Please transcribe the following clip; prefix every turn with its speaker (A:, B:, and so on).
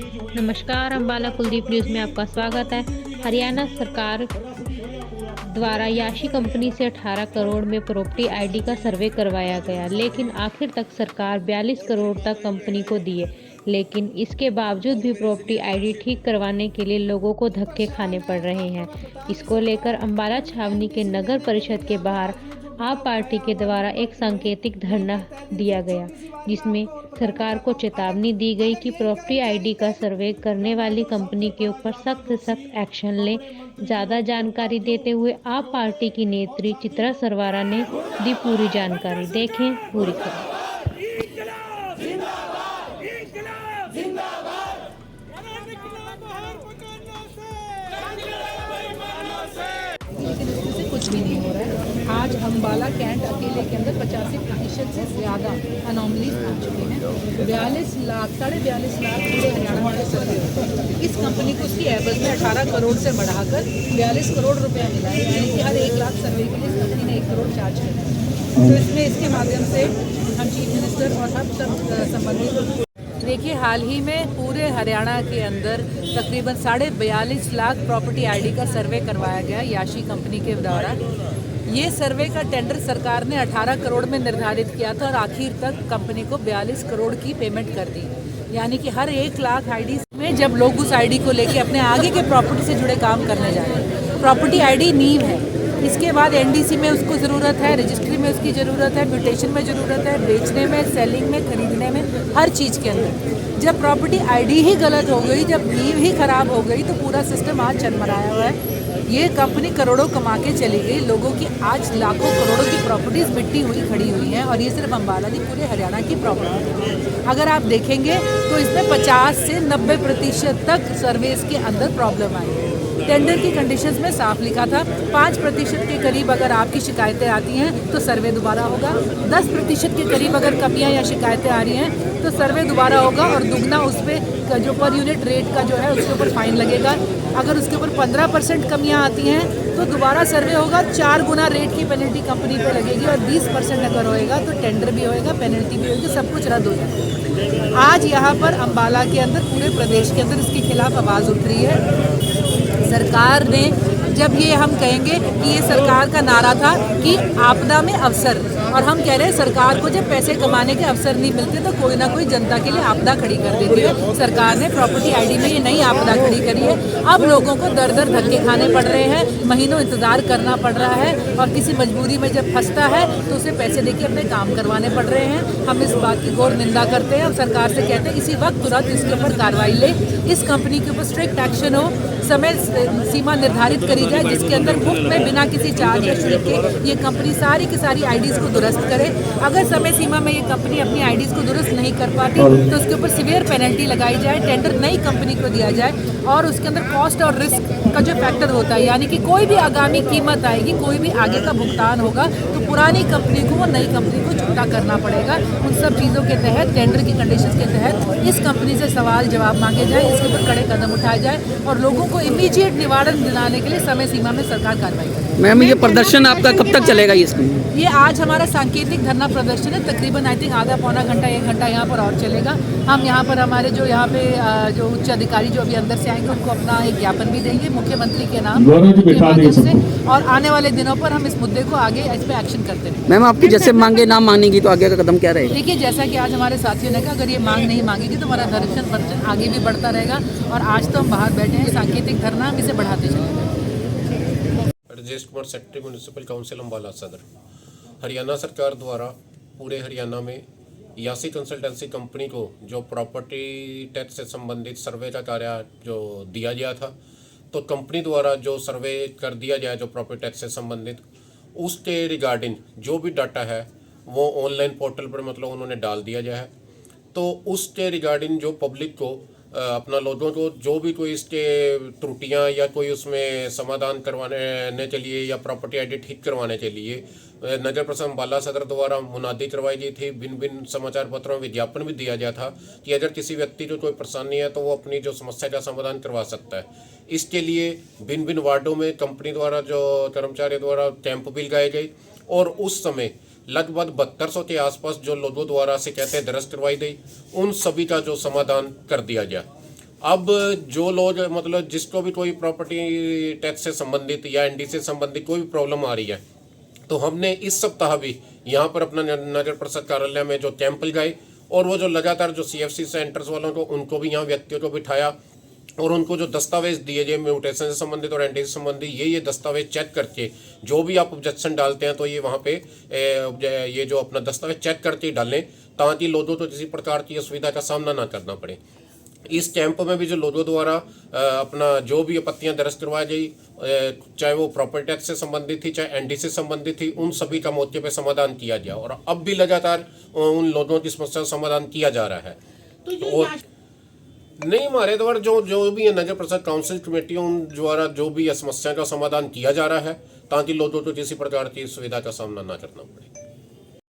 A: नमस्कार, अम्बाला कुलदीप न्यूज़ में आपका स्वागत है। हरियाणा सरकार द्वारा याशी कंपनी से 18 करोड़ में प्रॉपर्टी आईडी का सर्वे करवाया गया, लेकिन आखिर तक सरकार 42 करोड़ तक कंपनी को दिए। लेकिन इसके बावजूद भी प्रॉपर्टी आईडी ठीक करवाने के लिए लोगों को धक्के खाने पड़ रहे हैं। इसको लेकर अम्बाला छावनी के नगर परिषद के बाहर आप पार्टी के द्वारा एक सांकेतिक धरना दिया गया, जिसमें सरकार को चेतावनी दी गई कि प्रॉपर्टी आईडी का सर्वे करने वाली कंपनी के ऊपर सख्त से सख्त एक्शन लें। ज़्यादा जानकारी देते हुए आप पार्टी की नेत्री चित्रा सरवारा ने दी पूरी जानकारी। देखें पूरी खबर।
B: लेकिन उसमें से कुछ भी नहीं हो रहा है। आज अम्बाला कैंट अकेले के अंदर 85% से ज़्यादा अनोमलीज आ चुके हैं। 42 लाख 42.5 लाख पूरे हरियाणा में सर्वे होते हैं। इस कंपनी को उसकी एवज में 18 करोड़ से बढ़ाकर 42 करोड़ रुपया मिला है, यानी कि हर 1 लाख सर्वे के लिए इस कंपनी ने 1 करोड़ चार्ज किया है। तो इसमें इसके माध्यम से हम चीफ मिनिस्टर और हम सब संबंधित देखिए, हाल ही में पूरे हरियाणा के अंदर तकरीबन 42.5 लाख प्रॉपर्टी आईडी का सर्वे करवाया गया याशी कंपनी के द्वारा। ये सर्वे का टेंडर सरकार ने 18 करोड़ में निर्धारित किया था और आखिर तक कंपनी को 42 करोड़ की पेमेंट कर दी, यानी कि हर 1 लाख आईडी में जब लोग उस आईडी को लेके अपने आगे के प्रॉपर्टी से जुड़े काम करने जा रहे हैं। प्रॉपर्टी आईडी नींव है, इसके बाद एनडीसी में उसको ज़रूरत है, रजिस्ट्री में उसकी ज़रूरत है, म्यूटेशन में ज़रूरत है, बेचने में, सेलिंग में, खरीदने में, हर चीज़ के अंदर। जब प्रॉपर्टी आईडी ही गलत हो गई, जब नींव ही खराब हो गई, तो पूरा सिस्टम आज चरमराया हुआ है। ये कंपनी करोड़ों कमा के चली गई, लोगों की आज लाखों करोड़ों की प्रॉपर्टीज़ मिट्टी हुई खड़ी हुई हैं, और ये सिर्फ अम्बाला नहीं, पूरे हरियाणा की प्रॉपर्टी है। अगर आप देखेंगे तो इसमें 50 से 90% तक सर्विस के अंदर प्रॉब्लम आई है। टेंडर की कंडीशंस में साफ लिखा था 5% के करीब अगर आपकी शिकायतें आती हैं तो सर्वे दोबारा होगा, 10% के करीब अगर कमियां या शिकायतें आ रही हैं तो सर्वे दोबारा होगा, और दुगना उस पर जो पर यूनिट रेट का जो है उसके ऊपर फाइन लगेगा। अगर उसके ऊपर 15% कमियां आती हैं तो दोबारा सर्वे होगा, 4 गुना रेट की पेनल्टी कंपनी पे लगेगी, और 20% अगर होएगा तो टेंडर भी होएगा, पेनल्टी भी होगी, सब कुछ रद्द हो जाएगा। आज यहाँ पर अम्बाला के अंदर, पूरे प्रदेश के अंदर इसके खिलाफ आवाज़ उठ रही है। सरकार ने, जब ये हम कहेंगे कि ये सरकार का नारा था कि आपदा में अवसर, और हम कह रहे हैं सरकार को जब पैसे कमाने के अवसर नहीं मिलते तो कोई ना कोई जनता के लिए आपदा खड़ी कर देती है। सरकार ने प्रॉपर्टी आईडी में ये नई आपदा खड़ी करी है। अब लोगों को दर दर धक्के खाने पड़ रहे हैं, महीनों इंतजार करना पड़ रहा है, और किसी मजबूरी में जब फंसता है तो उसे पैसे देके अपने काम करवाने पड़ रहे हैं। हम इस बात की घोर निंदा करते हैं और सरकार से कहते हैं इसी वक्त तुरंत इसके ऊपर कार्रवाई ले, इस कंपनी के ऊपर स्ट्रिक्ट एक्शन हो, समय सीमा निर्धारित करी जाए जिसके अंदर मुफ्त में बिना किसी चार्ज या शुल्क के ये कंपनी सारी की सारी आईडीज़ को दुरुस्त करे। अगर समय सीमा में ये कंपनी अपनी आईडीज़ को दुरुस्त नहीं कर पाती तो उसके ऊपर सीवियर पेनल्टी लगाई जाए, टेंडर नई कंपनी को दिया जाए, और उसके अंदर कॉस्ट और रिस्क का जो फैक्टर होता है, यानी कि कोई भी आगामी कीमत आएगी, कोई भी आगे का भुगतान होगा तो पुरानी कंपनी को वो नई कंपनी को चुकता करना पड़ेगा। उन सब चीज़ों के तहत, टेंडर की कंडीशन के तहत इस कंपनी से सवाल जवाब मांगे जाए, इसके ऊपर कड़े कदम उठाए जाए और लोगों को इमीडिएट निवारण दिलाने के लिए समय सीमा में सरकार कार्रवाई करे।
C: मैम, ये प्रदर्शन आपका कब तक चलेगा?
B: ये आज हमारा सांकेतिक धरना प्रदर्शन है, तकरीबन आई थिंक आधा पौना घंटा 1 घंटा यहाँ पर और चलेगा। हम यहाँ पर हमारे जो यहाँ पे जो उच्च अधिकारी जो अभी अंदर से आएंगे उनको अपना एक ज्ञापन भी देंगे मुख्यमंत्री के नाम से, और आने वाले दिनों पर हम इस मुद्दे को आगे इस पर एक्शन करते हैं।
C: मैम, आपकी जैसे मांगे ना मानेगी तो आगे का कदम क्या रहेगा?
B: देखिए, जैसा कि आज हमारे साथियों ने कहा, अगर ये मांग नहीं मांगेगी तो हमारा दर्शन आगे भी बढ़ता रहेगा, और आज तो हम बाहर बैठे हैं, सांकेतिक धरना हम इसे बढ़ाते चलेंगे।
D: Rajesh Kumar, secretary municipal council Ambala सदर। हरियाणा सरकार द्वारा पूरे हरियाणा में यासी कंसल्टेंसी कंपनी को जो प्रॉपर्टी टैक्स से संबंधित सर्वे का कार्य जो दिया गया था, तो कंपनी द्वारा जो सर्वे कर दिया गया जो प्रॉपर्टी टैक्स से संबंधित, उसके रिगार्डिंग जो भी डाटा है वो ऑनलाइन पोर्टल पर मतलब उन्होंने डाल दिया गया है। तो उसके रिगार्डिंग जो पब्लिक को अपना लोगों को जो भी कोई इसके त्रुटियां या कोई उसमें समाधान करवाने के लिए या प्रॉपर्टी आईडी ठीक करवाने के लिए नगर परिषद अम्बाला सदर द्वारा मुनादी करवाई गई थी। भिन्न भिन्न समाचार पत्रों में विज्ञापन भी दिया गया था कि अगर किसी व्यक्ति को कोई परेशानी है तो वो अपनी जो समस्या का समाधान करवा सकता है। इसके लिए भिन्न भिन्न वार्डों में कंपनी द्वारा जो कर्मचारी द्वारा कैंप भी लगाए गए, और उस समय लगभग 7200 के आसपास जो लोगों द्वारा शिकायतें दर्ज करवाई गई, उन सभी का जो समाधान कर दिया गया। अब जो लोग मतलब जिसको भी कोई प्रॉपर्टी टैक्स से संबंधित या एनडी से संबंधित कोई भी प्रॉब्लम आ रही है, तो हमने इस सप्ताह भी यहाँ पर अपना नगर परिषद कार्यालय में जो कैंप लगाए और वो जो लगातार जो CFC सेंटर्स वालों को उनको भी यहाँ व्यक्तियों को बिठाया और उनको जो दस्तावेज दिए गए म्यूटेशन से संबंधित और एनडी से संबंधित ये दस्तावेज चेक करके जो भी आप ऑब्जेक्शन डालते हैं तो ये वहाँ पे ये जो अपना दस्तावेज चेक करके डालें ताकि लोगों को किसी प्रकार की असुविधा का सामना ना करना पड़े। इस कैंप में भी जो लोगों द्वारा अपना जो भी आपत्तियां दर्ज करवाई गई, चाहे वो प्रॉपर्टी टैक्स से संबंधित थी चाहे एनडी से संबंधित थी, उन सभी का मौके पे समाधान किया गया और अब भी लगातार उन लोगों की समस्या का समाधान किया जा रहा है। तो नहीं, हमारे द्वारा जो भी नगर परिषद काउंसिल कमेटी उन द्वारा जो भी समस्या का समाधान किया जा रहा है ताकि लोगों को किसी प्रकार की सुविधा का सामना ना करना पड़े।